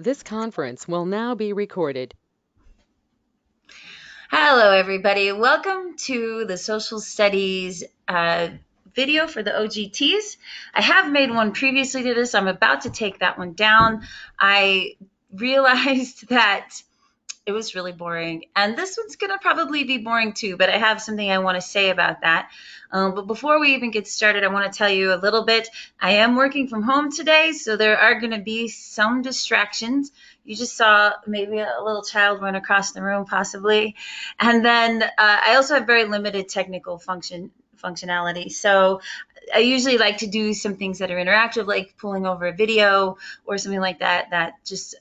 This conference will now be recorded. Hello, everybody. Welcome to the Social Studies video for the OGTs. I have made one previously to this. I'm about to take that one down. I realized that it was really boring. And this one's going to probably be boring too, but I have something I want to say about that. But before we even get started, I want to tell you a little bit. I am working from home today, so there are going to be some distractions. You just saw maybe a little child run across the room, possibly. And then I also have very limited technical functionality. So I usually like to do some things that are interactive, like pulling over a video or something like that, that just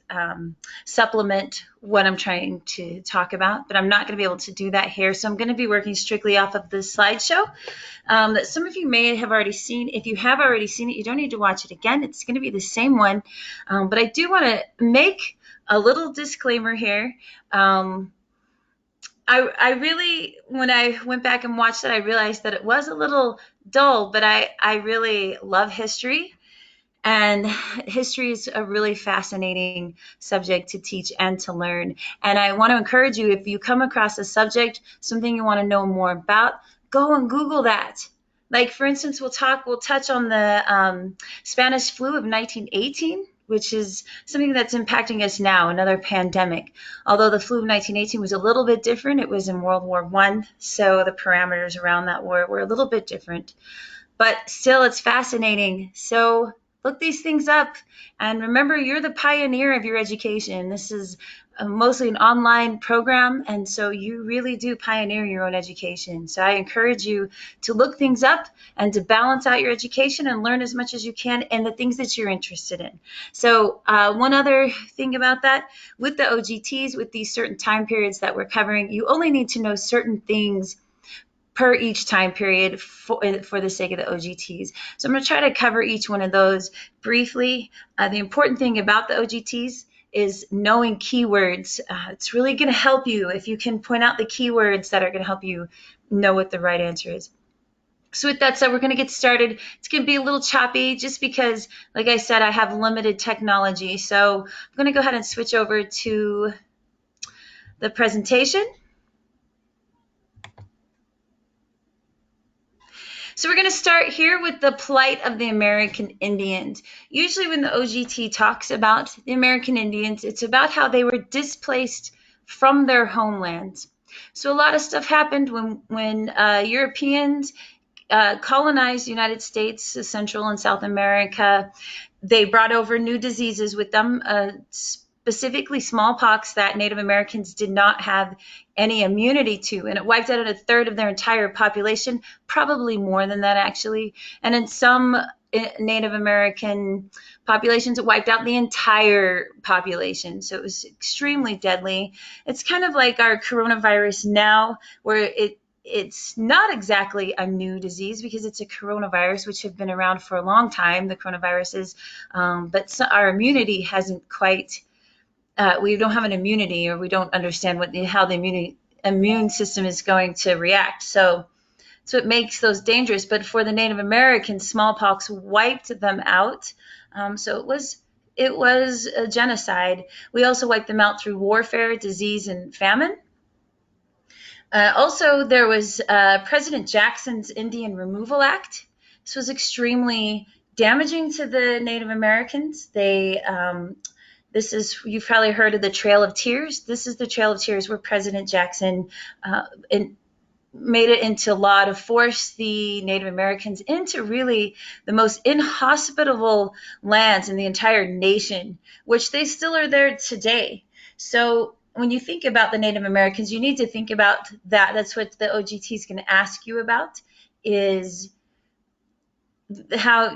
supplement what I'm trying to talk about. But I'm not going to be able to do that here. So I'm going to be working strictly off of the slideshow that some of you may have already seen. If you have already seen it, you don't need to watch it again. It's going to be the same one. But I do want to make a little disclaimer here. I really, when I went back and watched it, I realized that it was a little dull, but I really love history. And history is a really fascinating subject to teach and to learn. And I want to encourage you, if you come across a subject, something you want to know more about, go and Google that. Like, for instance, we'll touch on the Spanish flu of 1918, which is something that's impacting us now, another pandemic. Although the flu of 1918 was a little bit different, it was in World War I, so the parameters around that war were a little bit different. But still, it's fascinating. So look these things up. And remember, you're the pioneer of your education. This is mostly an online program, and so you really do pioneer your own education. So I encourage you to look things up and to balance out your education and learn as much as you can in the things that you're interested in. So one other thing about that, with the OGTs, with these certain time periods that we're covering, you only need to know certain things per each time period for the sake of the OGTs. So I'm going to try to cover each one of those briefly. The important thing about the OGTs is knowing keywords. It's really going to help you if you can point out the keywords that are going to help you know what the right answer is. So with that said, we're going to get started. It's going to be a little choppy just because, like I said, I have limited technology. So I'm going to go ahead and switch over to the presentation. So we're going to start here with the plight of the American Indians. Usually when the OGT talks about the American Indians, it's about how they were displaced from their homelands. So a lot of stuff happened when Europeans colonized the United States, Central and South America. They brought over new diseases with them, specifically smallpox, that Native Americans did not have any immunity to, and it wiped out a third of their entire population, probably more than that actually. And in some Native American populations, it wiped out the entire population. So it was extremely deadly. It's kind of like our coronavirus now, where it's not exactly a new disease because it's a coronavirus, which have been around for a long time, the coronaviruses, but our immunity hasn't quite, we don't have an immunity, or we don't understand how the immune system is going to react. So it makes those dangerous. But for the Native Americans, smallpox wiped them out. So it was a genocide. We also wiped them out through warfare, disease, and famine. Also, there was President Jackson's Indian Removal Act. This was extremely damaging to the Native Americans. You've probably heard of the Trail of Tears. This is the Trail of Tears, where President Jackson made it into law to force the Native Americans into really the most inhospitable lands in the entire nation, which they still are there today. So when you think about the Native Americans, you need to think about that. That's what the OGT is going to ask you about, is how,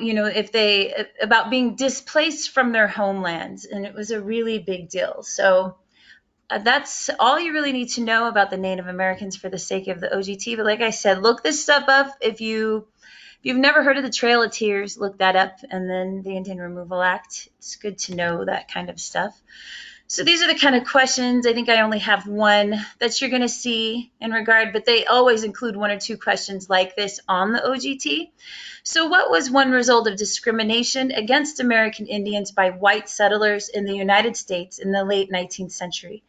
about being displaced from their homelands. And it was a really big deal. So that's all you really need to know about the Native Americans for the sake of the OGT. But like I said, look this stuff up. If you've never heard of the Trail of Tears, look that up. And then the Indian Removal Act. It's good to know that kind of stuff. So these are the kind of questions. I think I only have one that you're going to see in regard, but they always include one or two questions like this on the OGT. So what was one result of discrimination against American Indians by white settlers in the United States in the late 19th century?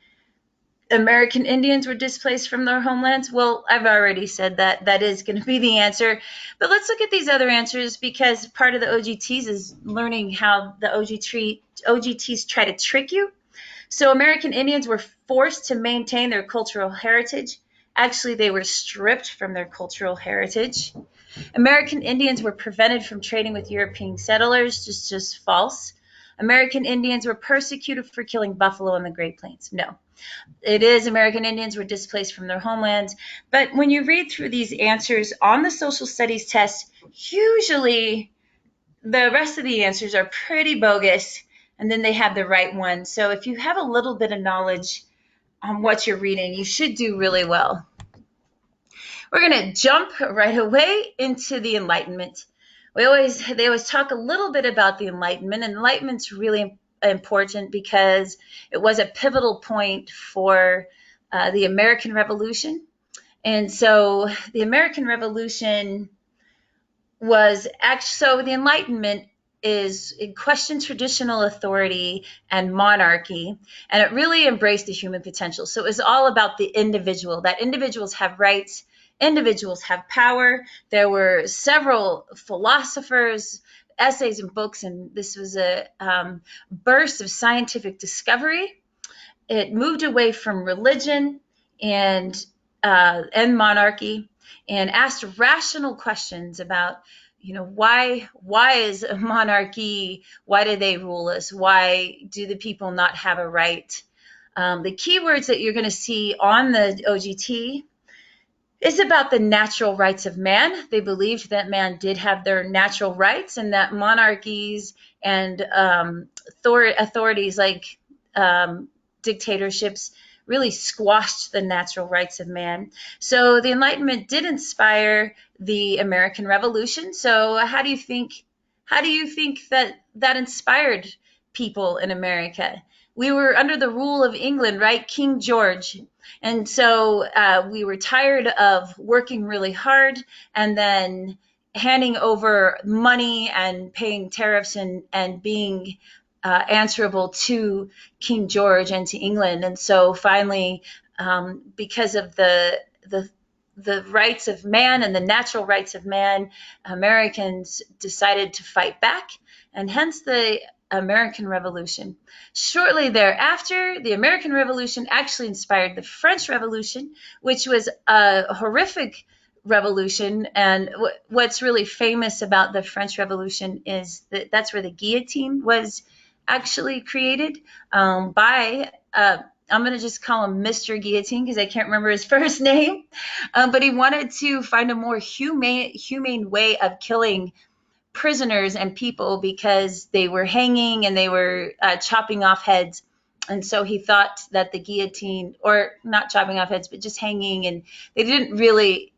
American Indians were displaced from their homelands? Well, I've already said that that is going to be the answer. But let's look at these other answers, because part of the OGTs is learning how the OGTs try to trick you. So American Indians were forced to maintain their cultural heritage. Actually, they were stripped from their cultural heritage. American Indians were prevented from trading with European settlers. Just false. American Indians were persecuted for killing buffalo in the Great Plains. No. It is American Indians were displaced from their homelands. But when you read through these answers on the social studies test, usually the rest of the answers are pretty bogus, and then they have the right one. So if you have a little bit of knowledge on what you're reading, you should do really well. We're going to jump right away into the Enlightenment. They always talk a little bit about the Enlightenment. Enlightenment's really important because it was a pivotal point for the American Revolution. And so the American Revolution was actually, so the Enlightenment is it questioned traditional authority and monarchy, and it really embraced the human potential. So it was all about the individual, that individuals have rights, individuals have power. There were several philosophers, essays, and books, and this was a burst of scientific discovery. It moved away from religion and monarchy, and asked rational questions about, why is a monarchy, why do they rule us, why do the people not have a right. The keywords that you're going to see on the OGT is about the natural rights of man. They believed that man did have their natural rights, and that monarchies and authorities like dictatorships really squashed the natural rights of man. So the Enlightenment did inspire the American Revolution. So how do you think that inspired people in America? We were under the rule of England, right? King George. And so we were tired of working really hard and then handing over money and paying tariffs and being answerable to King George and to England. And so finally, because of the rights of man and the natural rights of man, Americans decided to fight back, and hence the American Revolution. Shortly thereafter, the American Revolution actually inspired the French Revolution, which was a horrific revolution. And what's really famous about the French Revolution is that that's where the guillotine was actually created by I'm going to just call him Mr. Guillotine because I can't remember his first name, but he wanted to find a more humane way of killing prisoners and people, because they were hanging and they were chopping off heads. And so he thought that the guillotine, or not chopping off heads, but just hanging, and they didn't really,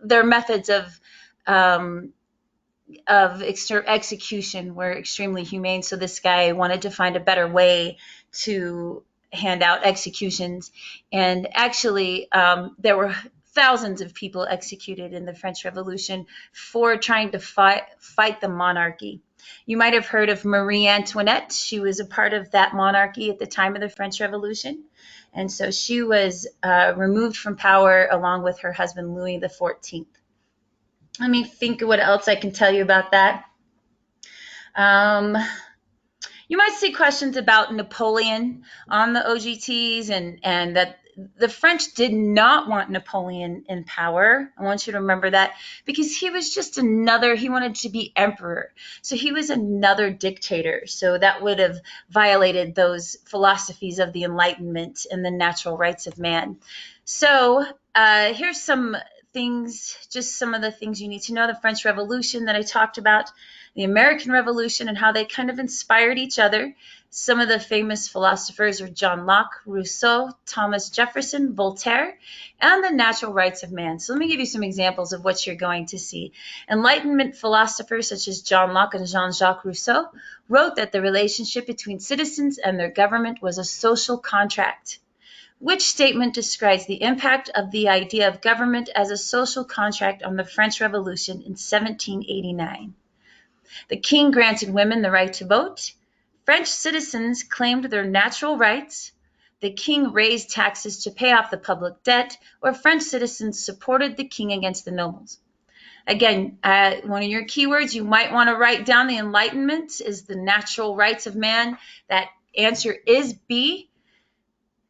their methods of execution were extremely humane. So this guy wanted to find a better way to hand out executions. And actually, there were thousands of people executed in the French Revolution for trying to fight the monarchy. You might have heard of Marie Antoinette. She was a part of that monarchy at the time of the French Revolution. And so she was removed from power along with her husband, Louis XIV. Let me think of what else I can tell you about that. You might see questions about Napoleon on the OGTs, and that the French did not want Napoleon in power. I want you to remember that, because he was just he wanted to be emperor. So he was another dictator. So that would have violated those philosophies of the Enlightenment and the natural rights of man. So here's some things, just some of the things you need to know. The French Revolution that I talked about, the American Revolution, and how they kind of inspired each other. Some of the famous philosophers are John Locke, Rousseau, Thomas Jefferson, Voltaire, and the natural rights of man. So let me give you some examples of what you're going to see. Enlightenment philosophers such as John Locke and Jean-Jacques Rousseau wrote that the relationship between citizens and their government was a social contract. Which statement describes the impact of the idea of government as a social contract on the French Revolution in 1789? The king granted women the right to vote. French citizens claimed their natural rights. The king raised taxes to pay off the public debt, or French citizens supported the king against the nobles. Again, one of your keywords you might want to write down the Enlightenment is the natural rights of man. That answer is B.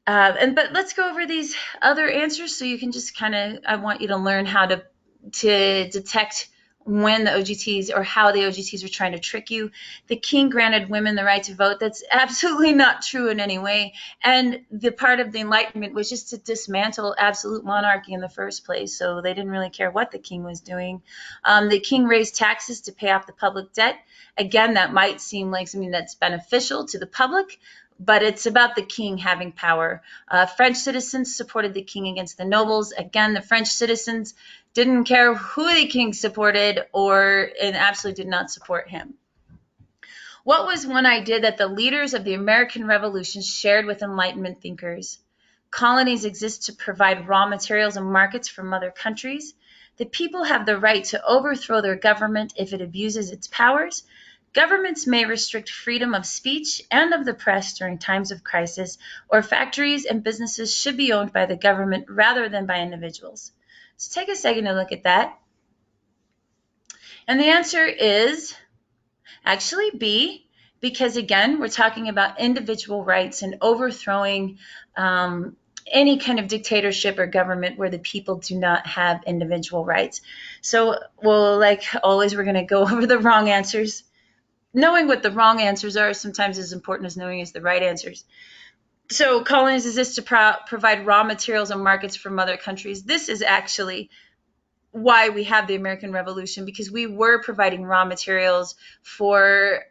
But let's go over these other answers so you can just I want you to learn how to detect when the OGTs or how the OGTs are trying to trick you. The king granted women the right to vote. That's absolutely not true in any way. And the part of the Enlightenment was just to dismantle absolute monarchy in the first place. So they didn't really care what the king was doing. The king raised taxes to pay off the public debt. Again, that might seem like something that's beneficial to the public, but it's about the king having power. French citizens supported the king against the nobles. Again, the French citizens didn't care who the king supported and absolutely did not support him. What was one idea that the leaders of the American Revolution shared with Enlightenment thinkers? Colonies exist to provide raw materials and markets for mother countries. The people have the right to overthrow their government if it abuses its powers. Governments may restrict freedom of speech and of the press during times of crisis, or factories and businesses should be owned by the government rather than by individuals. So take a second to look at that. And the answer is actually B, because again, we're talking about individual rights and overthrowing any kind of dictatorship or government where the people do not have individual rights. So, well, like always, we're going to go over the wrong answers. Knowing what the wrong answers are is sometimes as important as knowing is the right answers. So colonies exist to provide raw materials and markets for mother countries. This is actually why we have the American Revolution, because we were providing raw materials for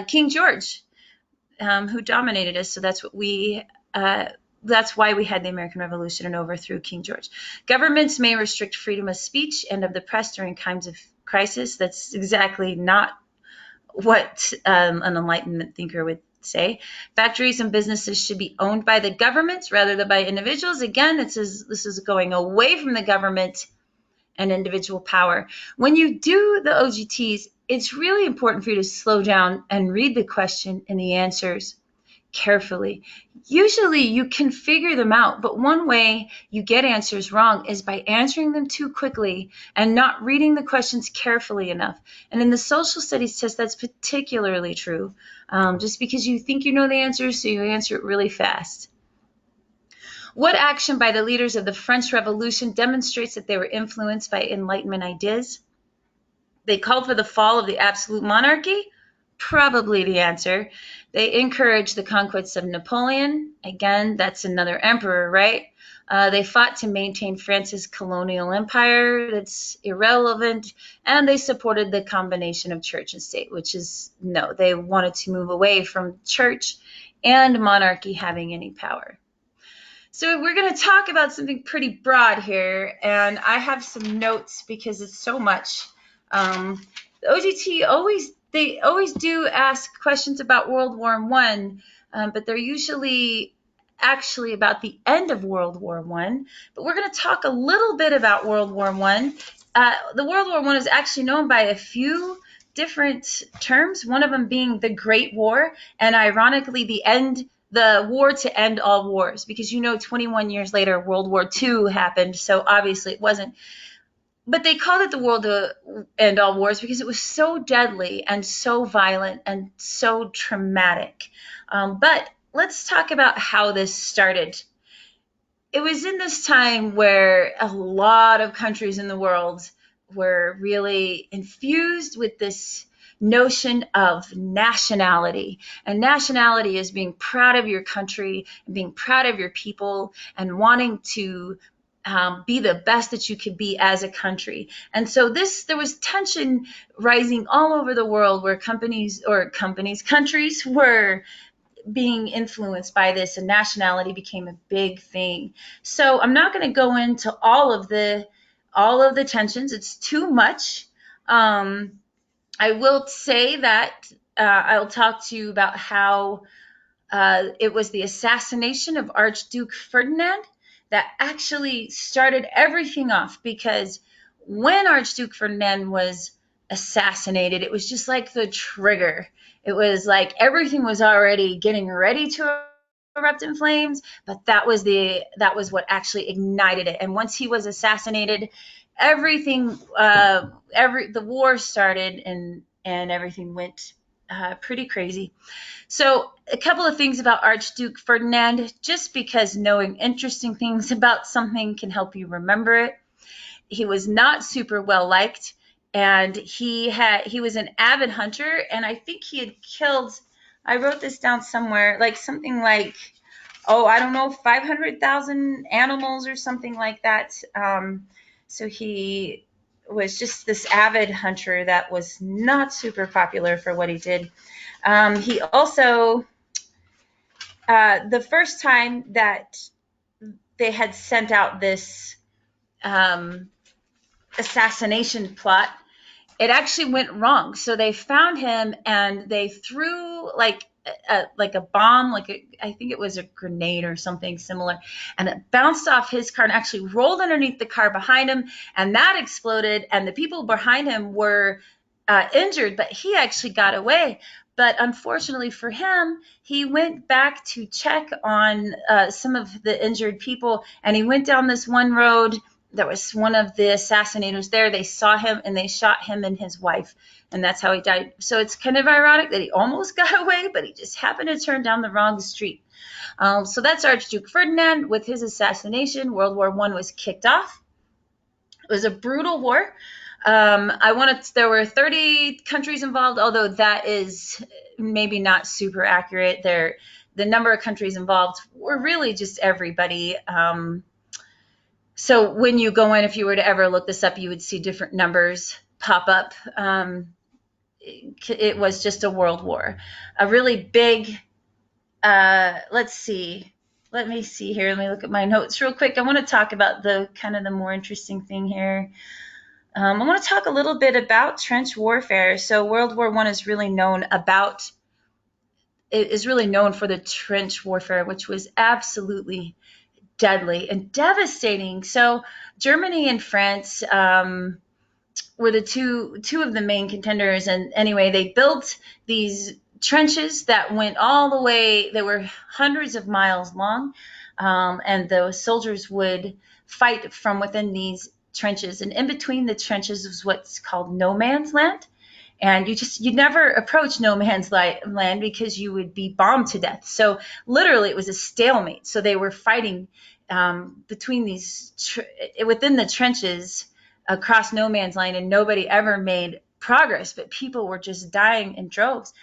King George, who dominated us. So that's why we had the American Revolution and overthrew King George. Governments may restrict freedom of speech and of the press during times of crisis. That's exactly not what an Enlightenment thinker would say. Factories and businesses should be owned by the government rather than by individuals. Again, this is going away from the government and individual power. When you do the OGTs, it's really important for you to slow down and read the question and the answers carefully. Usually you can figure them out, but one way you get answers wrong is by answering them too quickly and not reading the questions carefully enough. And in the social studies test, that's particularly true. Just because you think you know the answers, so you answer it really fast. What action by the leaders of the French Revolution demonstrates that they were influenced by Enlightenment ideas? They called for the fall of the absolute monarchy. Probably the answer. They encouraged the conquests of Napoleon. Again, that's another emperor, right? They fought to maintain France's colonial empire. That's irrelevant. And they supported the combination of church and state, which is no. They wanted to move away from church and monarchy having any power. So we're going to talk about something pretty broad here, and I have some notes because it's so much. The OGT always do ask questions about World War I, but they're usually actually about the end of World War I. But we're going to talk a little bit about World War I. The World War I is actually known by a few different terms, one of them being the Great War, and ironically the war to end all wars, because 21 years later World War II happened, so obviously it wasn't. But they called it the war to end all wars because it was so deadly and so violent and so traumatic. But let's talk about how this started. It was in this time where a lot of countries in the world were really infused with this notion of nationality. And nationality is being proud of your country and being proud of your people and wanting to be the best that you could be as a country. And so there was tension rising all over the world where countries were being influenced by this, and nationality became a big thing. So I'm not going to go into all of the tensions. It's too much. Um, I will say that I'll talk to you about how it was the assassination of Archduke Ferdinand that actually started everything off, because when Archduke Ferdinand was assassinated, it was just like the trigger. It was like everything was already getting ready to erupt in flames, but that was what actually ignited it. And once he was assassinated, everything the war started, and everything went pretty crazy. So, a couple of things about Archduke Ferdinand, just because knowing interesting things about something can help you remember it. He was not super well liked, and he was an avid hunter, and I think he had killed. I wrote this down somewhere, like something like, oh, I don't know, 500,000 animals or something like that. So he was just this avid hunter that was not super popular for what he did. He also, the first time that they had sent out this um, assassination plot, it actually went wrong. So they found him and they threw like a bomb, I think it was a grenade or something similar, and it bounced off his car and actually rolled underneath the car behind him, and that exploded, and the people behind him were injured, but he actually got away. But unfortunately for him, he went back to check on some of the injured people, and he went down this one road. That was one of the assassinators there. They saw him and they shot him and his wife, and that's how he died. So it's kind of ironic that he almost got away, but he just happened to turn down the wrong street. So that's Archduke Ferdinand. With his assassination, World War I was kicked off. It was a brutal war. There were 30 countries involved, although that is maybe not super accurate. The number of countries involved were really just everybody. So when you go in, if you were to ever look this up, you would see different numbers pop up. It was just a world war, a really big. Let's see. Let me see here. Let me look at my notes real quick. I want to talk about the kind of the more interesting thing here. I want to talk a little bit about trench warfare. So World War I is really known for the trench warfare, which was absolutely deadly and devastating. So Germany and France were the two of the main contenders, and anyway, they built these trenches that went all the way. They were hundreds of miles long, and the soldiers would fight from within these trenches, and in between the trenches was what's called no man's land. And you never approach no man's land because you would be bombed to death. So literally, it was a stalemate. So they were fighting between within the trenches across no man's land, and nobody ever made progress. But people were just dying in droves,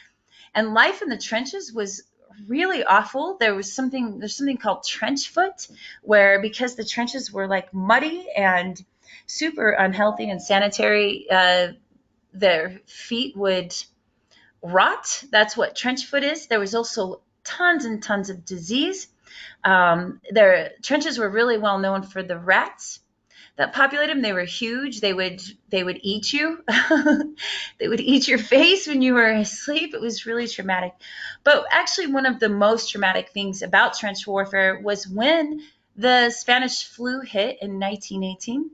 and life in the trenches was really awful. There's something called trench foot, where because the trenches were like muddy and super unhealthy and sanitary, their feet would rot. That's what trench foot is. There was also tons and tons of disease. Their trenches were really well known for the rats that populated them. They were huge. They would eat you. They would eat your face when you were asleep. It was really traumatic. But actually, one of the most traumatic things about trench warfare was when the Spanish flu hit in 1918,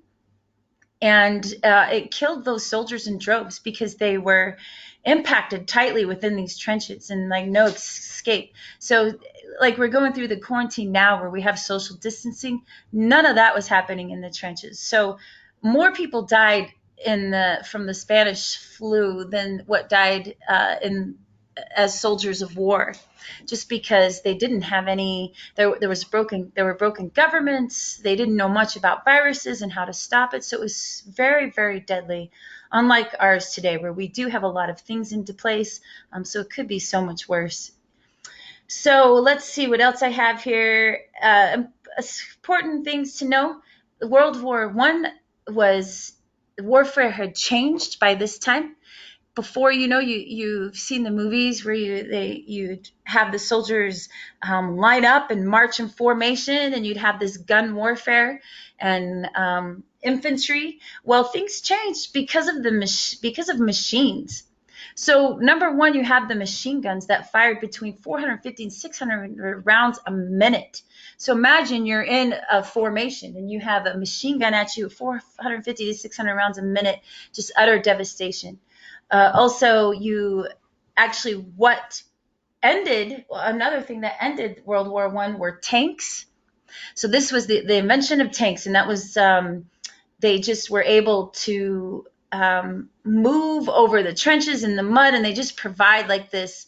and it killed those soldiers in droves because they were impacted tightly within these trenches and like no escape. So like we're going through the quarantine now where we have social distancing, none of that was happening in the trenches. So more people died from the Spanish flu than what died in as soldiers of war, just because they didn't have any. There were broken governments. They didn't know much about viruses and how to stop it. So it was very, very deadly, unlike ours today, where we do have a lot of things into place. So it could be so much worse. So let's see what else I have here. Important things to know. World War I warfare had changed by this time. before you know, you've seen the movies where you'd have the soldiers line up and march in formation, and you'd have this gun warfare and infantry. Well, things changed because of because of machines. So number one, you have the machine guns that fired between 450 and 600 rounds a minute. So imagine you're in a formation and you have a machine gun at you, 450 to 600 rounds a minute, just utter devastation. Also, you actually what ended another thing that ended World War One were tanks. So this was the invention of tanks, and that was they just were able to move over the trenches and the mud, and they just provide like this.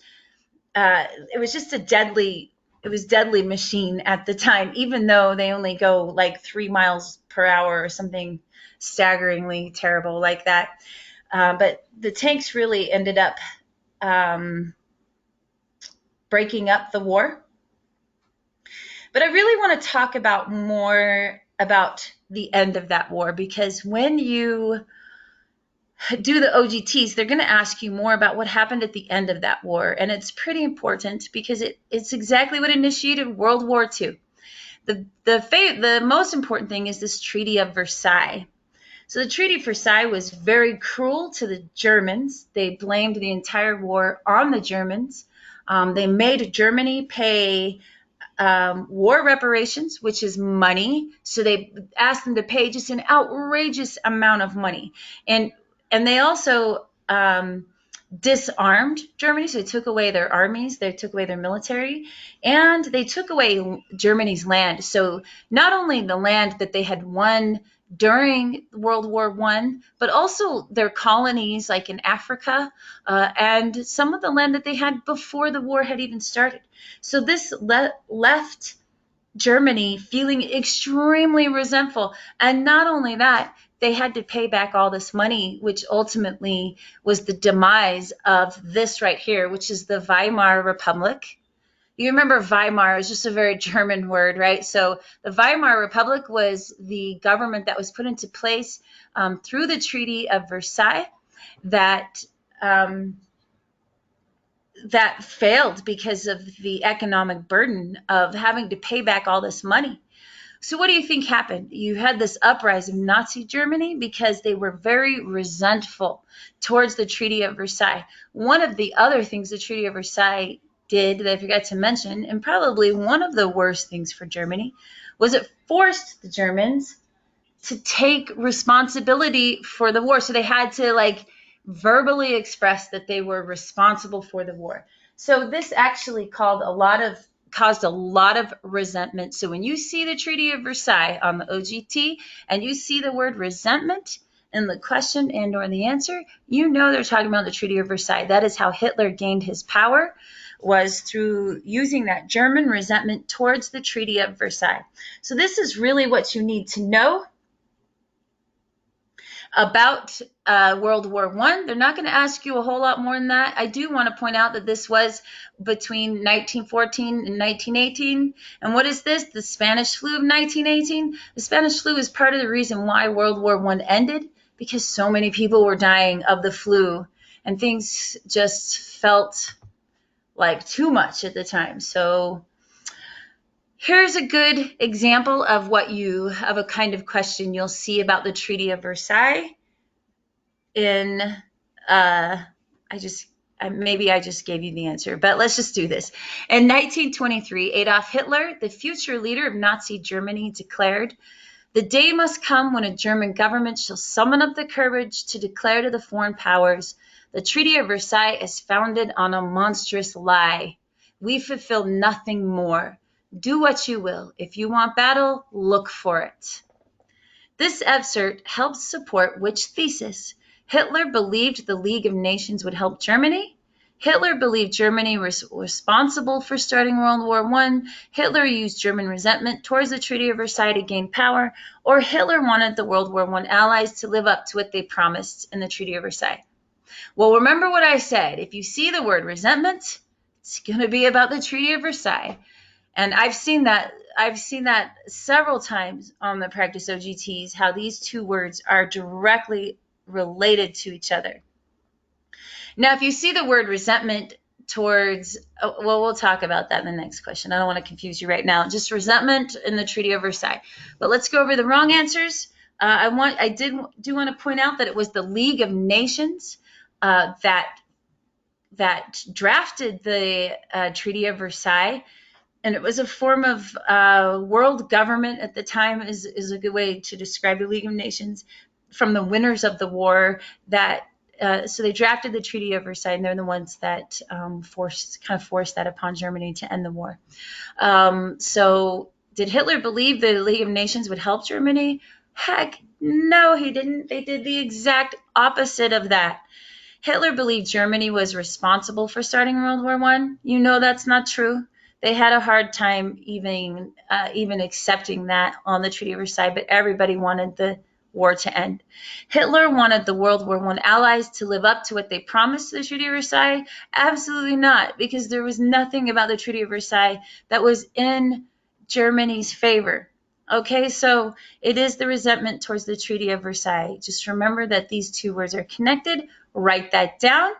It was just a deadly machine at the time, even though they only go like 3 miles per hour or something staggeringly terrible like that. But the tanks really ended up um, breaking up the war. But I really want to talk about more about the end of that war, because when you do the OGTs, they're going to ask you more about what happened at the end of that war. And it's pretty important because it's exactly what initiated World War II. The most important thing is this Treaty of Versailles. So the Treaty of Versailles was very cruel to the Germans. They blamed the entire war on the Germans. They made Germany pay war reparations, which is money. So they asked them to pay just an outrageous amount of money. And they also disarmed Germany. So they took away their armies, they took away their military, and they took away Germany's land. So not only the land that they had won during World War One, but also their colonies, like in Africa, and some of the land that they had before the war had even started. So this left Germany feeling extremely resentful. And not only that, they had to pay back all this money, which ultimately was the demise of this right here, which is the Weimar Republic. You remember Weimar is just a very German word, right? So the Weimar Republic was the government that was put into place through the Treaty of Versailles that that failed because of the economic burden of having to pay back all this money. So what do you think happened? You had this uprising of Nazi Germany because they were very resentful towards the Treaty of Versailles. One of the other things the Treaty of Versailles did that I forgot to mention, and probably one of the worst things for Germany, was it forced the Germans to take responsibility for the war. So they had to like verbally express that they were responsible for the war. So this actually caused a lot of resentment. So when you see the Treaty of Versailles on the OGT and you see the word resentment in the question and or the answer, you know they're talking about the Treaty of Versailles. That is how Hitler gained his power, was through using that German resentment towards the Treaty of Versailles. So this is really what you need to know about World War One. They're not going to ask you a whole lot more than that. I do want to point out that this was between 1914 and 1918. And what is this? The Spanish flu of 1918. The Spanish flu is part of the reason why World War One ended, because so many people were dying of the flu, and things just felt like too much at the time. So here's a good example of a kind of question you'll see about the Treaty of Versailles. Maybe I just gave you the answer, but let's just do this. In 1923, Adolf Hitler, the future leader of Nazi Germany, declared, "The day must come when a German government shall summon up the courage to declare to the foreign powers, the Treaty of Versailles is founded on a monstrous lie. We fulfill nothing more. Do what you will. If you want battle, look for it." This excerpt helps support which thesis? Hitler believed the League of Nations would help Germany. Hitler believed Germany was responsible for starting World War I. Hitler used German resentment towards the Treaty of Versailles to gain power. Or Hitler wanted the World War I allies to live up to what they promised in the Treaty of Versailles. Well, remember what I said. If you see the word resentment, it's going to be about the Treaty of Versailles. And I've seen that several times on the practice OGTs, how these two words are directly related to each other. Now, if you see the word resentment towards, well, we'll talk about that in the next question. I don't want to confuse you right now. Just resentment in the Treaty of Versailles. But let's go over the wrong answers. I do want to point out that it was the League of Nations that drafted the Treaty of Versailles, and it was a form of world government at the time. Is a good way to describe the League of Nations, from the winners of the war. So they drafted the Treaty of Versailles, and they're the ones that forced that upon Germany to end the war. So did Hitler believe the League of Nations would help Germany? Heck, no, he didn't. They did the exact opposite of that. Hitler believed Germany was responsible for starting World War I. You know that's not true. They had a hard time even accepting that on the Treaty of Versailles, but everybody wanted the war to end. Hitler wanted the World War I allies to live up to what they promised to the Treaty of Versailles? Absolutely not, because there was nothing about the Treaty of Versailles that was in Germany's favor. Okay, so it is the resentment towards the Treaty of Versailles. Just remember that these two words are connected. Write that down.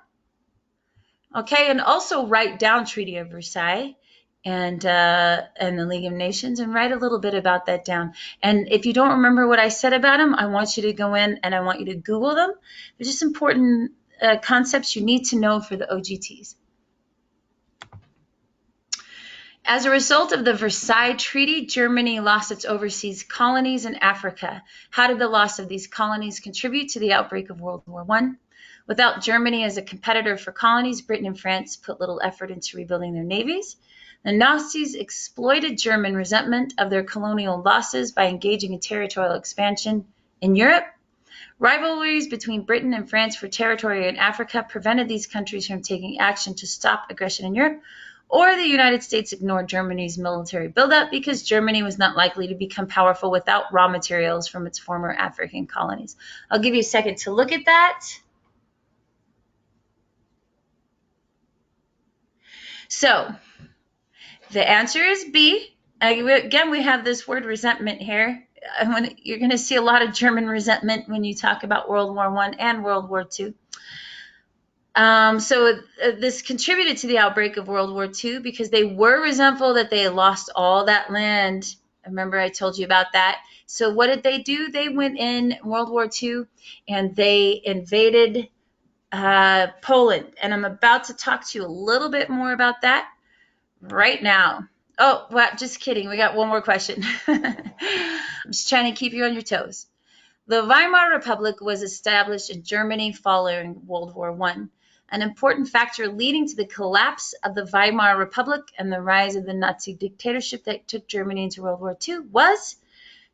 Okay, and also write down Treaty of Versailles and the League of Nations, and write a little bit about that down. And if you don't remember what I said about them, I want you to go in and I want you to Google them. They're just important concepts you need to know for the OGTs. As a result of the Versailles Treaty, Germany lost its overseas colonies in Africa. How did the loss of these colonies contribute to the outbreak of World War I? Without Germany as a competitor for colonies, Britain and France put little effort into rebuilding their navies. The Nazis exploited German resentment of their colonial losses by engaging in territorial expansion in Europe. Rivalries between Britain and France for territory in Africa prevented these countries from taking action to stop aggression in Europe. Or the United States ignored Germany's military buildup because Germany was not likely to become powerful without raw materials from its former African colonies. I'll give you a second to look at that. So the answer is B. Again, we have this word resentment here. You're going to see a lot of German resentment when you talk about World War I and World War II. So this contributed to the outbreak of World War II because they were resentful that they had lost all that land. Remember I told you about that. So what did they do? They went in World War II and they invaded Poland. And I'm about to talk to you a little bit more about that right now. Oh, well, just kidding. We got one more question. I'm just trying to keep you on your toes. The Weimar Republic was established in Germany following World War I. An important factor leading to the collapse of the Weimar Republic and the rise of the Nazi dictatorship that took Germany into World War II was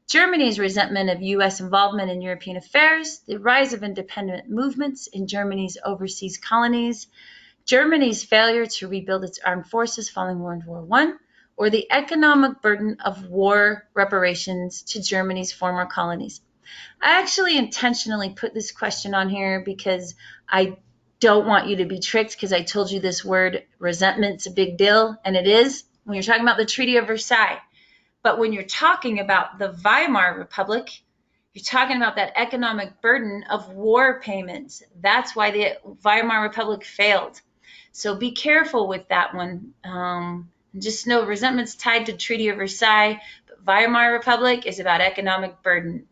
Germany's resentment of U.S. involvement in European affairs, the rise of independent movements in Germany's overseas colonies, Germany's failure to rebuild its armed forces following World War I, or the economic burden of war reparations to Germany's former colonies. I actually intentionally put this question on here because I don't want you to be tricked, because I told you this word resentment's a big deal, and it is when you're talking about the Treaty of Versailles. But when you're talking about the Weimar Republic, you're talking about that economic burden of war payments. That's why the Weimar Republic failed. So be careful with that one. Just know resentment's tied to Treaty of Versailles, but Weimar Republic is about economic burden.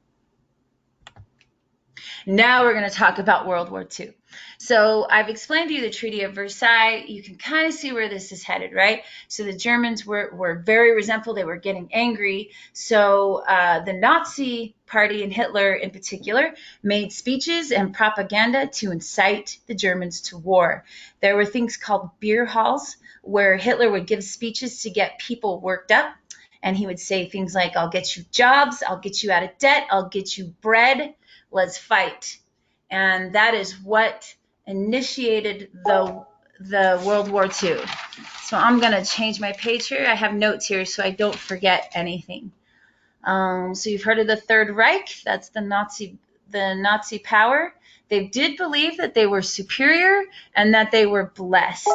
Now we're going to talk about World War II. So I've explained to you the Treaty of Versailles. You can kind of see where this is headed, right? So the Germans were very resentful. They were getting angry. So the Nazi Party and Hitler in particular made speeches and propaganda to incite the Germans to war. There were things called beer halls where Hitler would give speeches to get people worked up. And he would say things like, I'll get you jobs, I'll get you out of debt, I'll get you bread, let's fight. And that is what initiated the World War II. So I'm going to change my page here. I have notes here so I don't forget anything. So you've heard of the Third Reich. That's the Nazi power. They did believe that they were superior and that they were blessed.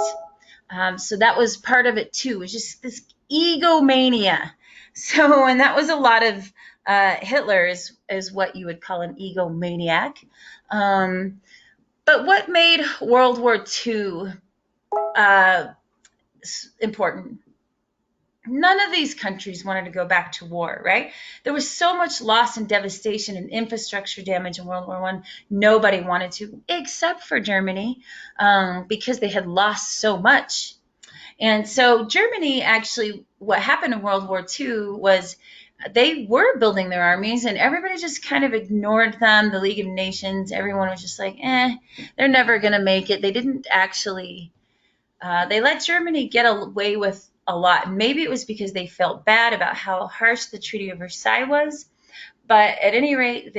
So that was part of it too. It was just this egomania. So, and that was a lot of Hitler is what you would call an egomaniac. But what made World War II uh, important? None of these countries wanted to go back to war, right? There was so much loss and devastation and infrastructure damage in World War One. Nobody wanted to, except for Germany, because they had lost so much. And so Germany actually, what happened in World War II was they were building their armies, and everybody just kind of ignored them. The League of Nations, everyone was just like, they're never going to make it. They didn't actually they let Germany get away with a lot. Maybe it was because they felt bad about how harsh the Treaty of Versailles was, but at any rate,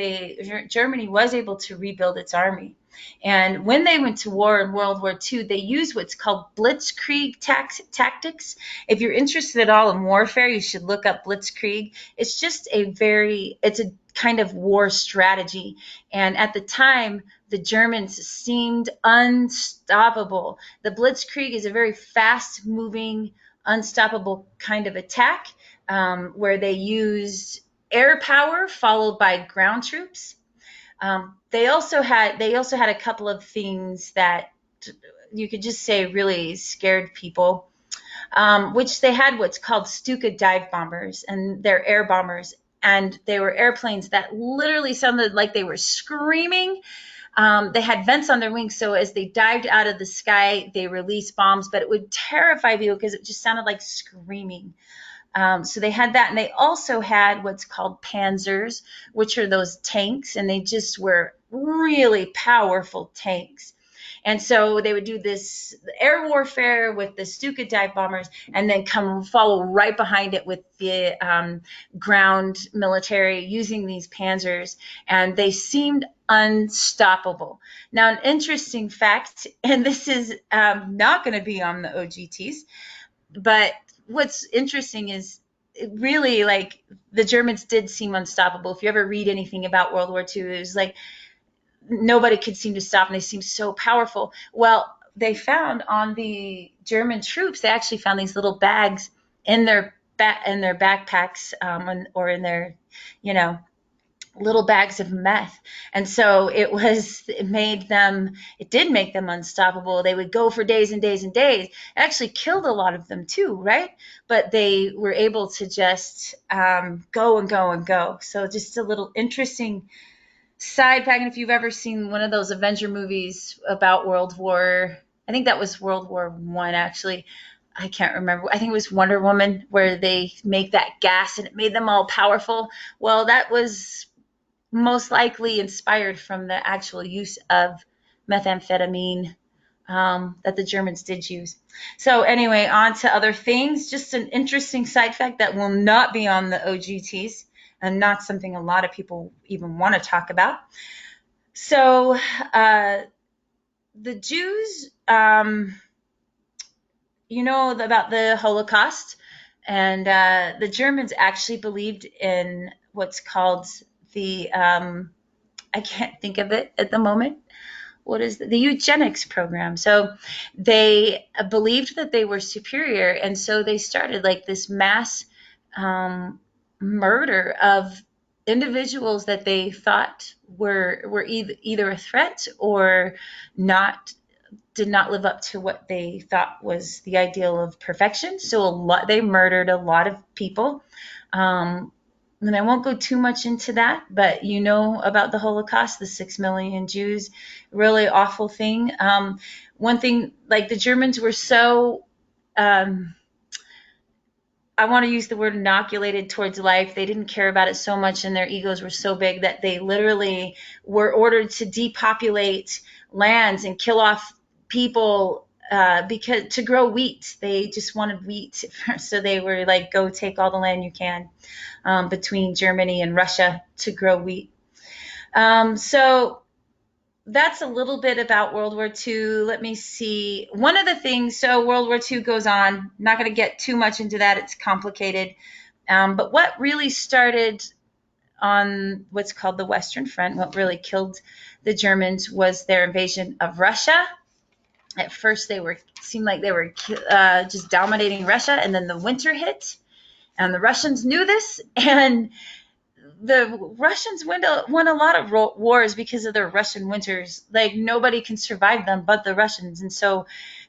Germany was able to rebuild its army. And when they went to war in World War II, they used what's called blitzkrieg tactics. If you're interested at all in warfare, you should look up blitzkrieg. It's a kind of war strategy. And at the time, the Germans seemed unstoppable. The blitzkrieg is a very fast moving, unstoppable kind of attack where they used air power followed by ground troops. They also had a couple of things that you could just say really scared people, which they had what's called Stuka dive bombers, and they're air bombers, and they were airplanes that literally sounded like they were screaming. They had vents on their wings, so as they dived out of the sky, they released bombs, but it would terrify people because it just sounded like screaming. So they had that, and they also had what's called panzers, which are those tanks, and they just were really powerful tanks. And so they would do this air warfare with the Stuka dive bombers, and then come follow right behind it with the ground military using these panzers, and they seemed unstoppable. Now, an interesting fact, and this is not going to be on the OGTs, but what's interesting is really like the Germans did seem unstoppable. If you ever read anything about World War II, it was like nobody could seem to stop, and they seemed so powerful. Well, they found on the German troops, they actually found these little bags in their backpacks, or in their, you know, little bags of meth. And so it did make them unstoppable. They would go for days and days and days. It actually killed a lot of them too, right? But they were able to just go and go and go. So just a little interesting side pack. And if you've ever seen one of those Avenger movies about World War, I think that was World War One actually. I can't remember. I think it was Wonder Woman, where they make that gas and it made them all powerful. Well, that was most likely inspired from the actual use of methamphetamine that the Germans did use. So anyway, on to other things. Just an interesting side fact that will not be on the OGTs, and not something a lot of people even want to talk about. So the Jews, about the Holocaust, and the Germans actually believed in what's called the I can't think of it at the moment. What is the eugenics program? So they believed that they were superior, and so they started like this mass murder of individuals that they thought were either a threat or not did not live up to what they thought was the ideal of perfection. So they murdered a lot of people. And I won't go too much into that, but you know about the Holocaust, the 6 million Jews, really awful thing. One thing, like the Germans were so, I want to use the word inoculated towards life. They didn't care about it so much, and their egos were so big that they literally were ordered to depopulate lands and kill off people because to grow wheat. They just wanted wheat, so they were like, go take all the land you can between Germany and Russia to grow wheat. So that's a little bit about World War II. Let me see. One of the things, so World War II goes on. I'm not going to get too much into that. It's complicated. But what really started on what's called the Western Front, what really killed the Germans, was their invasion of Russia. At first, seemed like they were just dominating Russia, and then the winter hit, and the Russians knew this, and the Russians won a lot of wars because of their Russian winters. Like nobody can survive them but the Russians, and so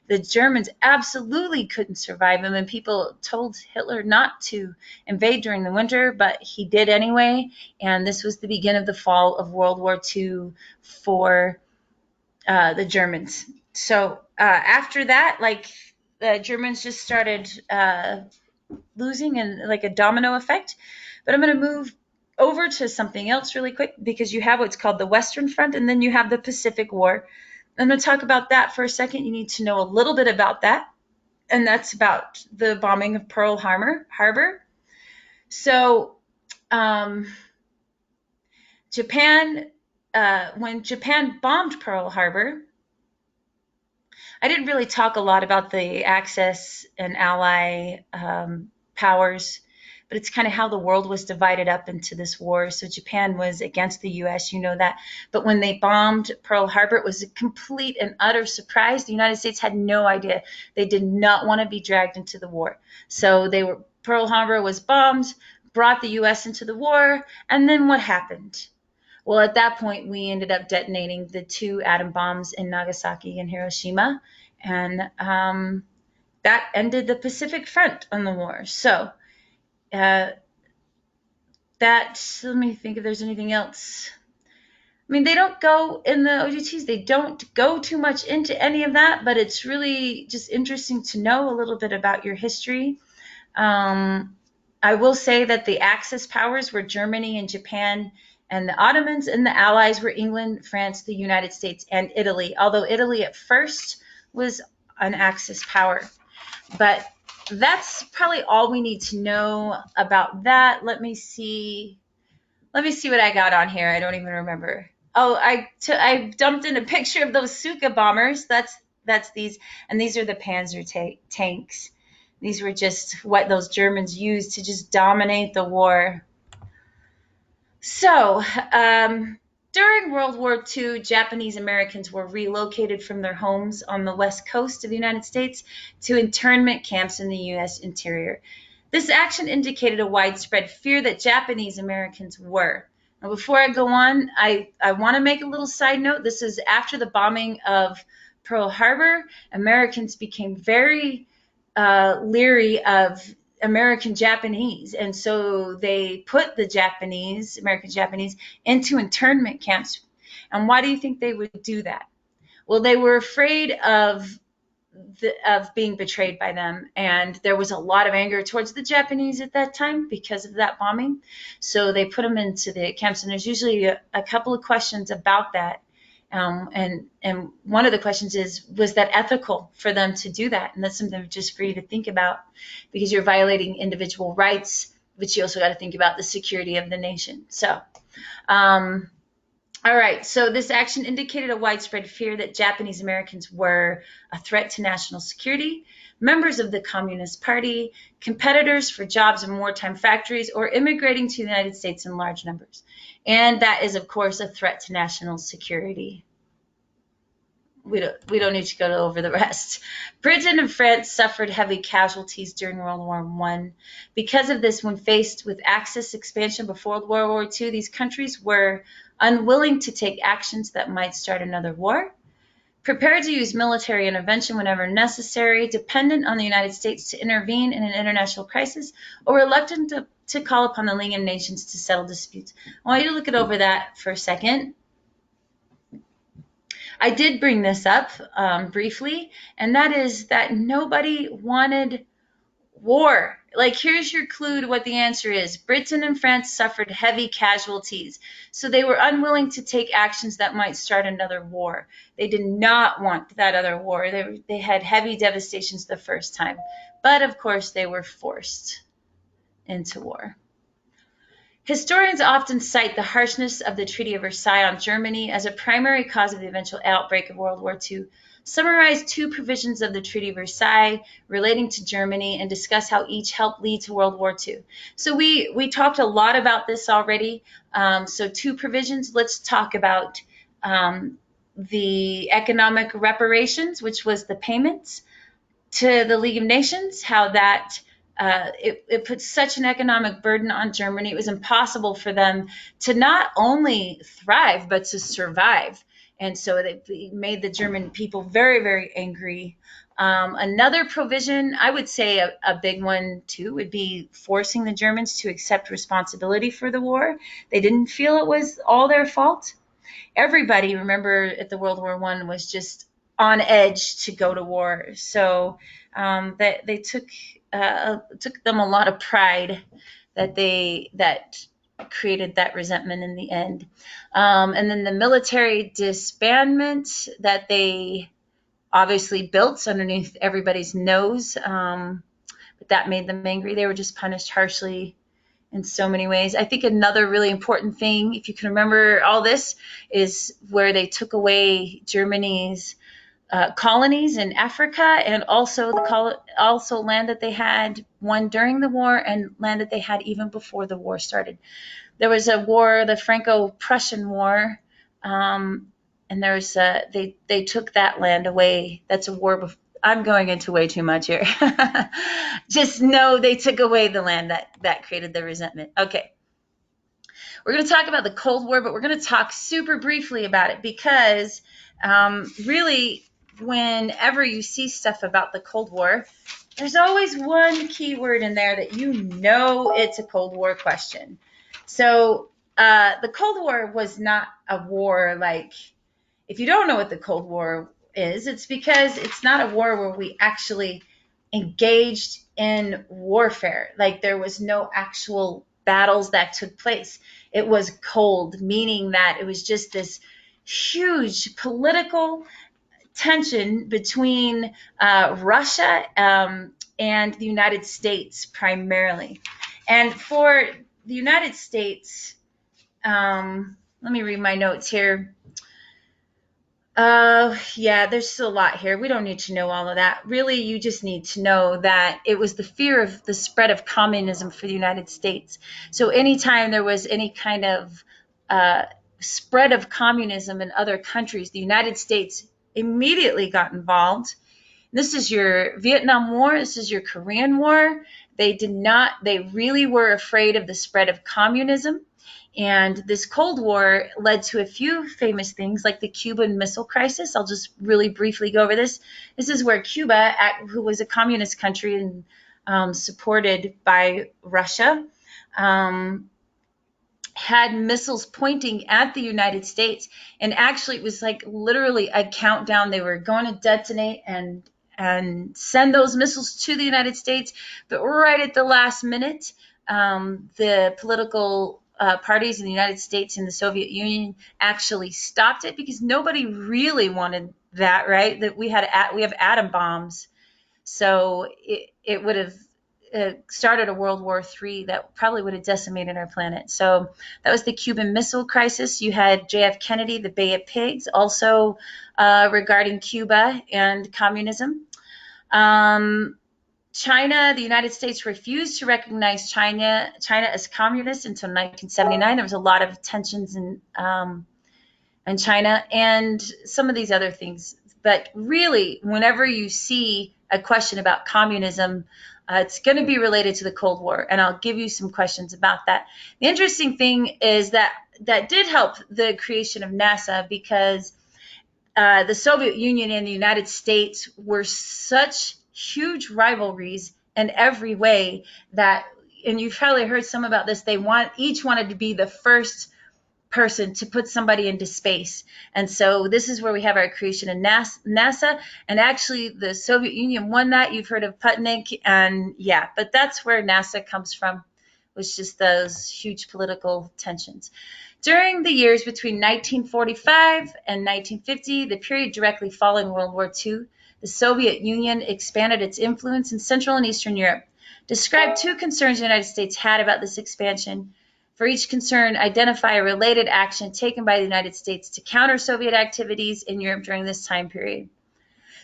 the Germans absolutely couldn't survive them. And people told Hitler not to invade during the winter, but he did anyway. And this was the beginning of the fall of World War II for the Germans. So after that, like the Germans just started losing and like a domino effect. But I'm going to move over to something else really quick because you have what's called the Western Front and then you have the Pacific War. I'm going to talk about that for a second. You need to know a little bit about that. And that's about the bombing of Pearl Harbor. So, Japan, when Japan bombed Pearl Harbor, I didn't really talk a lot about the Axis and Ally powers, but it's kind of how the world was divided up into this war. So Japan was against the U.S., you know that. But when they bombed Pearl Harbor, it was a complete and utter surprise. The United States had no idea. They did not want to be dragged into the war. So Pearl Harbor was bombed, brought the U.S. into the war, and then what happened? Well, at that point, we ended up detonating the 2 atom bombs in Nagasaki and Hiroshima, and that ended the Pacific Front on the war. So let me think if there's anything else. I mean, they don't go in the OGTs, they don't go too much into any of that, but it's really just interesting to know a little bit about your history. I will say that the Axis powers were Germany and Japan, and the Ottomans, and the Allies were England, France, the United States, and Italy, although Italy at first was an Axis power. But that's probably all we need to know about that. Let me see what I got on here. I don't even remember. Oh, I dumped in a picture of those Suka bombers. That's these, and these are the Panzer tanks. These were just what those Germans used to just dominate the war. So, during World War II, Japanese Americans were relocated from their homes on the west coast of the United States to internment camps in the U.S. interior. This action indicated a widespread fear that Japanese Americans were. Now, before I go on, I want to make a little side note. This is after the bombing of Pearl Harbor. Americans became very leery of American Japanese. And so they put the American Japanese, into internment camps. And why do you think they would do that? Well, they were afraid of being betrayed by them. And there was a lot of anger towards the Japanese at that time because of that bombing. So they put them into the camps. And there's usually a couple of questions about that. And one of the questions is, was that ethical for them to do that? And that's something just for you to think about, because you're violating individual rights, but you also got to think about the security of the nation. So, all right. So this action indicated a widespread fear that Japanese Americans were a threat to national security, members of the Communist Party, competitors for jobs in wartime factories, or immigrating to the United States in large numbers. And that is, of course, a threat to national security. We don't need to go over the rest. Britain and France suffered heavy casualties during World War I. Because of this, when faced with Axis expansion before World War II, these countries were unwilling to take actions that might start another war, prepared to use military intervention whenever necessary, dependent on the United States to intervene in an international crisis, or reluctant to call upon the League of Nations to settle disputes. I want you to look over that for a second. I did bring this up briefly, and that is that nobody wanted war. Like, here's your clue to what the answer is. Britain and France suffered heavy casualties, so they were unwilling to take actions that might start another war. They did not want that other war. They had heavy devastations the first time, but of course they were forced into war. Historians often cite the harshness of the Treaty of Versailles on Germany as a primary cause of the eventual outbreak of World War II. Summarize 2 provisions of the Treaty of Versailles relating to Germany and discuss how each helped lead to World War II. So we talked a lot about this already. So 2 provisions. Let's talk about the economic reparations, which was the payments to the League of Nations, how that it put such an economic burden on Germany. It was impossible for them to not only thrive, but to survive. And so it made the German people very, very angry. Another provision, I would say a big one too, would be forcing the Germans to accept responsibility for the war. They didn't feel it was all their fault. Everybody, remember, at the World War One was just on edge to go to war. So that they took them a lot of pride that created that resentment in the end. And then the military disbandment that they obviously built underneath everybody's nose, but that made them angry. They were just punished harshly in so many ways. I think another really important thing, if you can remember all this, is where they took away Germany's colonies in Africa, and also also land that they had won during the war and land that they had even before the war started. There was a war, the Franco-Prussian War, and they took that land away. That's a war. I'm going into way too much here. Just know they took away the land that created the resentment. Okay. We're going to talk about the Cold War, but we're going to talk super briefly about it because really, whenever you see stuff about the Cold War, there's always one key word in there that you know it's a Cold War question. So the Cold War was not a war like, if you don't know what the Cold War is, it's because it's not a war where we actually engaged in warfare. Like there was no actual battles that took place. It was cold, meaning that it was just this huge political tension between Russia and the United States primarily. And for the United States, let me read my notes here. Yeah, there's a lot here. We don't need to know all of that. Really, you just need to know that it was the fear of the spread of communism for the United States. So anytime there was any kind of uh, spread of communism in other countries, the United States immediately got involved. This is your Vietnam War. This is your Korean War. They really were afraid of the spread of communism. And this Cold War led to a few famous things like the Cuban Missile Crisis. I'll just really briefly go over this. This is where Cuba, who was a communist country and supported by Russia, had missiles pointing at the United States. And actually, it was like literally a countdown. They were going to detonate and send those missiles to the United States. But right at the last minute, the political parties in the United States and the Soviet Union actually stopped it because nobody really wanted that, right? That we have atom bombs, so it would have started a World War III that probably would have decimated our planet. So that was the Cuban Missile Crisis. You had JF Kennedy, the Bay of Pigs, also regarding Cuba and communism. China, the United States refused to recognize China as communist until 1979. There was a lot of tensions in China and some of these other things. But really, whenever you see a question about communism, it's going to be related to the Cold War, and I'll give you some questions about that. The interesting thing is that did help the creation of NASA because the Soviet Union and the United States were such huge rivalries in every way that, and you've probably heard some about this, each wanted to be the first person to put somebody into space. And so this is where we have our creation of NASA. And actually, the Soviet Union won that. You've heard of Sputnik. And yeah, but that's where NASA comes from, was just those huge political tensions. During the years between 1945 and 1950, the period directly following World War II, the Soviet Union expanded its influence in Central and Eastern Europe. Describe two concerns the United States had about this expansion. For each concern, identify a related action taken by the United States to counter Soviet activities in Europe during this time period.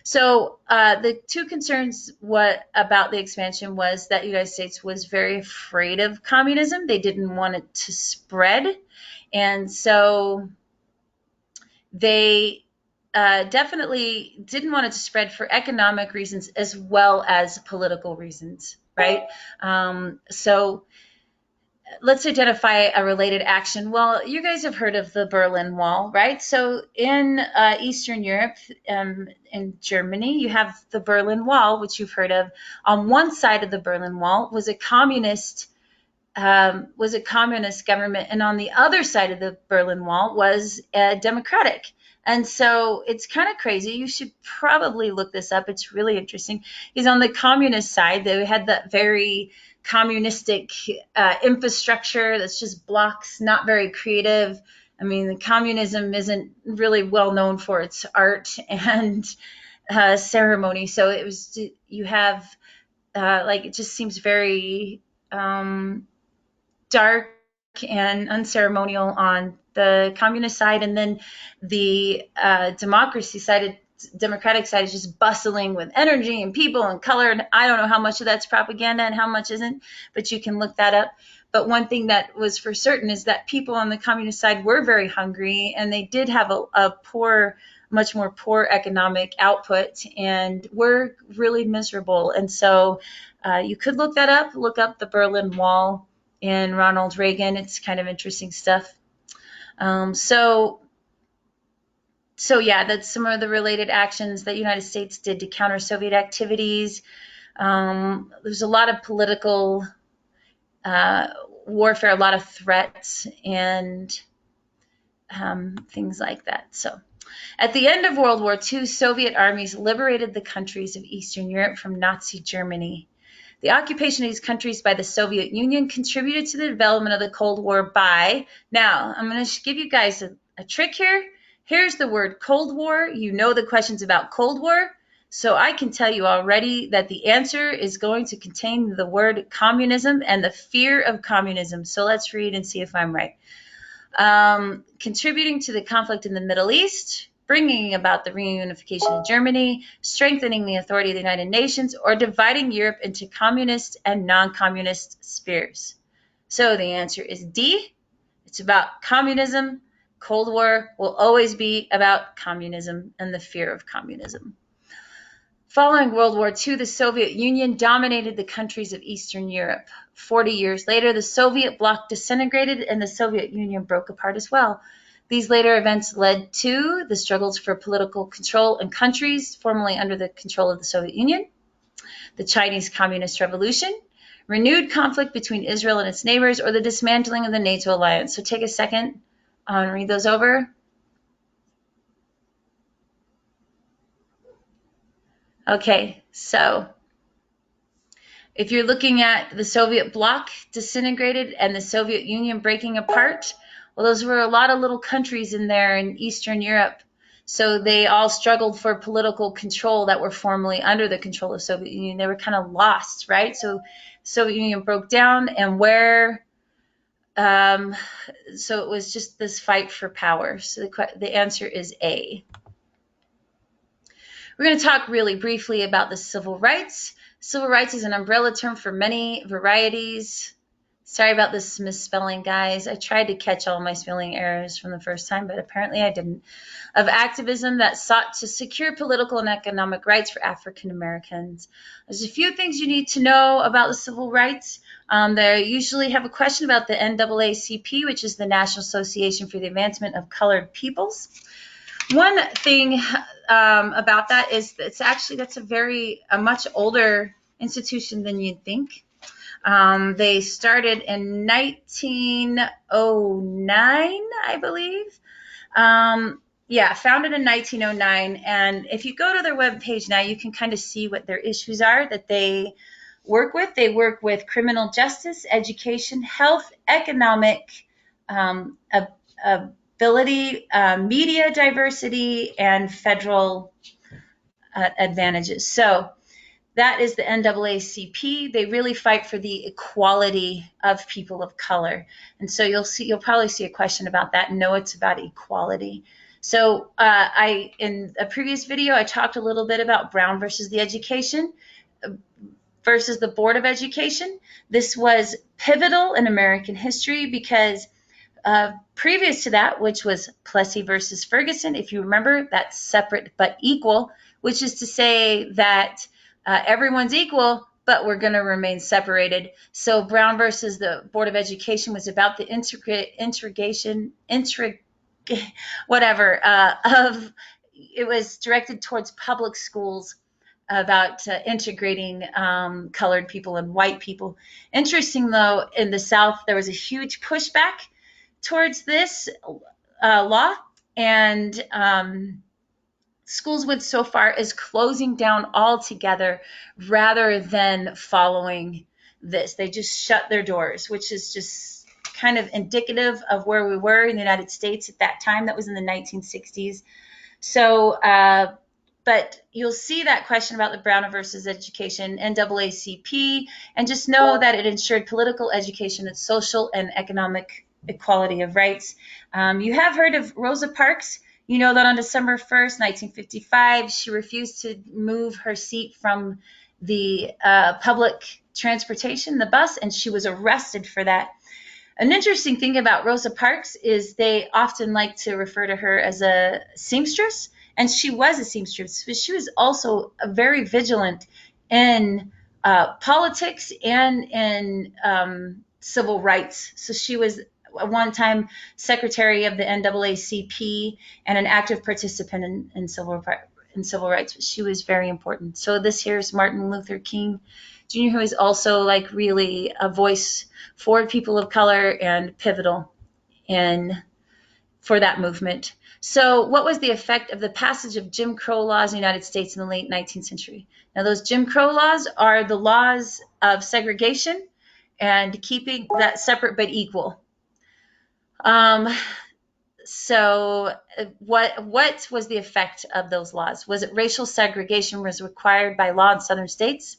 So the two concerns about the expansion was that the United States was very afraid of communism. They didn't want it to spread. And so they definitely didn't want it to spread for economic reasons as well as political reasons. right? So let's identify a related action. Well, you guys have heard of the Berlin Wall, right? So in Eastern Europe, in Germany, you have the Berlin Wall, which you've heard of. On one side of the Berlin Wall was a communist government, and on the other side of the Berlin Wall was democratic. And so it's kind of crazy. You should probably look this up. It's really interesting. Is on the communist side, they had that very communistic infrastructure that's just blocks, not very creative. I mean, the communism isn't really well known for its art and ceremony. So it was, you have like, it just seems very dark and unceremonial on the communist side, and then the democratic side is just bustling with energy and people and color. And I don't know how much of that's propaganda and how much isn't, but you can look that up. But one thing that was for certain is that people on the communist side were very hungry, and they did have a much more poor economic output, and were really miserable. And so you could look that up, look up the Berlin Wall in Ronald Reagan. It's kind of interesting stuff. So yeah, that's some of the related actions that United States did to counter Soviet activities. There's a lot of political warfare, a lot of threats, and things like that. So at the end of World War II, Soviet armies liberated the countries of Eastern Europe from Nazi Germany. The occupation of these countries by the Soviet Union contributed to the development of the Cold War by, now I'm going to give you guys a trick here. Here's the word Cold War. You know the questions about Cold War. So I can tell you already that the answer is going to contain the word communism and the fear of communism. So let's read and see if I'm right. Contributing to the conflict in the Middle East, bringing about the reunification of Germany, strengthening the authority of the United Nations, or dividing Europe into communist and non-communist spheres. So the answer is D. It's about communism. Cold War will always be about communism and the fear of communism. Following World War II, the Soviet Union dominated the countries of Eastern Europe. 40 years later, the Soviet bloc disintegrated and the Soviet Union broke apart as well. These later events led to the struggles for political control in countries formerly under the control of the Soviet Union, the Chinese Communist Revolution, renewed conflict between Israel and its neighbors, or the dismantling of the NATO alliance. So take a second and read those over. Okay, so if you're looking at the Soviet bloc disintegrated and the Soviet Union breaking apart, well, those were a lot of little countries in there in Eastern Europe. So they all struggled for political control that were formerly under the control of the Soviet Union. They were kind of lost, right? So Soviet Union broke down, and so it was just this fight for power. So the answer is A. We're going to talk really briefly about the civil rights. Civil rights is an umbrella term for many varieties. Sorry about this misspelling, guys. I tried to catch all my spelling errors from the first time, but apparently I didn't. Of activism that sought to secure political and economic rights for African Americans. There's a few things you need to know about the civil rights. They usually have a question about the NAACP, which is the National Association for the Advancement of Colored Peoples. One thing about that is that's a much older institution than you'd think. They started in 1909, I believe. Founded in 1909. And if you go to their webpage now, you can kind of see what their issues are that they work with. They work with criminal justice, education, health, economic ability, media diversity, and federal advantages. So that is the NAACP. They really fight for the equality of people of color. And so you'll probably see a question about that. No, it's about equality. So in a previous video, I talked a little bit about Brown versus the Education versus the Board of Education. This was pivotal in American history because previous to that, which was Plessy versus Ferguson, if you remember, that's separate but equal, which is to say that everyone's equal, but we're going to remain separated. So Brown versus the Board of Education was about the whatever of it was directed towards public schools about integrating colored people and white people. Interesting though, in the South there was a huge pushback towards this law, and schools went so far as closing down altogether rather than following this. They just shut their doors, which is just kind of indicative of where we were in the United States at that time. That was in the 1960s. So, but you'll see that question about the Brown versus education, NAACP, and just know that it ensured political education and social and economic equality of rights. You have heard of Rosa Parks. You know that on December 1st, 1955, she refused to move her seat from the public transportation, the bus, and she was arrested for that. An interesting thing about Rosa Parks is they often like to refer to her as a seamstress, and she was a seamstress, but she was also very vigilant in politics and in civil rights. So she was at one time secretary of the NAACP and an active participant in civil rights. But she was very important. So this here is Martin Luther King Jr., who is also like really a voice for people of color and pivotal in for that movement. So what was the effect of the passage of Jim Crow laws in the United States in the late 19th century? Now those Jim Crow laws are the laws of segregation and keeping that separate but equal. So what was the effect of those laws? Was it racial segregation was required by law in southern states?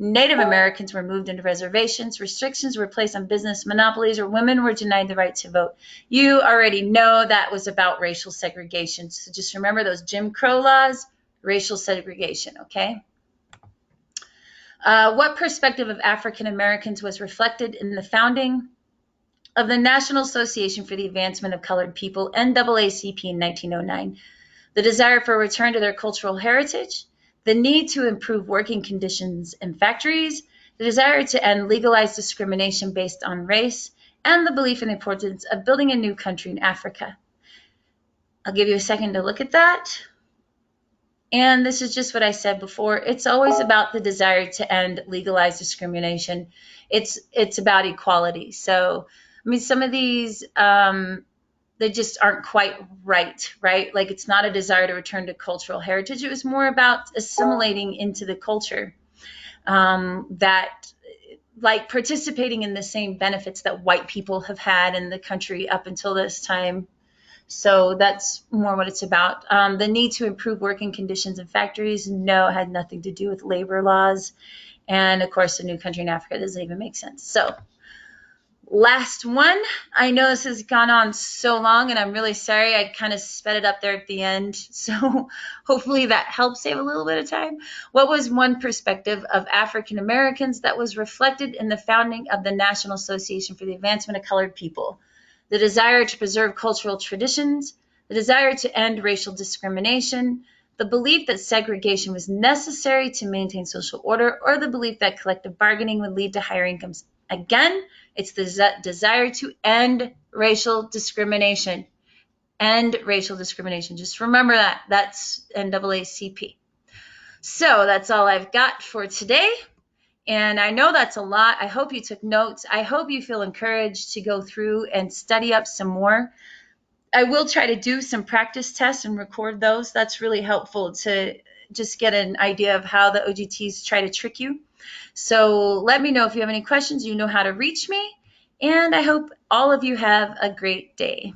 Native Americans were moved into reservations, restrictions were placed on business monopolies, or women were denied the right to vote. You already know that was about racial segregation. So just remember those Jim Crow laws, racial segregation, okay? What perspective of African Americans was reflected in the founding of the National Association for the Advancement of Colored People, NAACP, in 1909? The desire for a return to their cultural heritage, the need to improve working conditions in factories, the desire to end legalized discrimination based on race, and the belief in the importance of building a new country in Africa. I'll give you a second to look at that. And this is just what I said before. It's always about the desire to end legalized discrimination. It's about equality. So, I mean, some of these, they just aren't quite right? Like it's not a desire to return to cultural heritage. It was more about assimilating into the culture, that like participating in the same benefits that white people have had in the country up until this time. So that's more what it's about. The need to improve working conditions in factories, no, it had nothing to do with labor laws. And of course, the new country in Africa doesn't even make sense. So last one. I know this has gone on so long, and I'm really sorry. I kind of sped it up there at the end. So hopefully that helps save a little bit of time. What was one perspective of African Americans that was reflected in the founding of the National Association for the Advancement of Colored People? The desire to preserve cultural traditions, the desire to end racial discrimination, the belief that segregation was necessary to maintain social order, or the belief that collective bargaining would lead to higher incomes. Again, it's the desire to end racial discrimination. End racial discrimination. Just remember that. That's NAACP. So that's all I've got for today. And I know that's a lot. I hope you took notes. I hope you feel encouraged to go through and study up some more. I will try to do some practice tests and record those. That's really helpful to just get an idea of how the OGTs try to trick you. So let me know if you have any questions. You know how to reach me. And I hope all of you have a great day.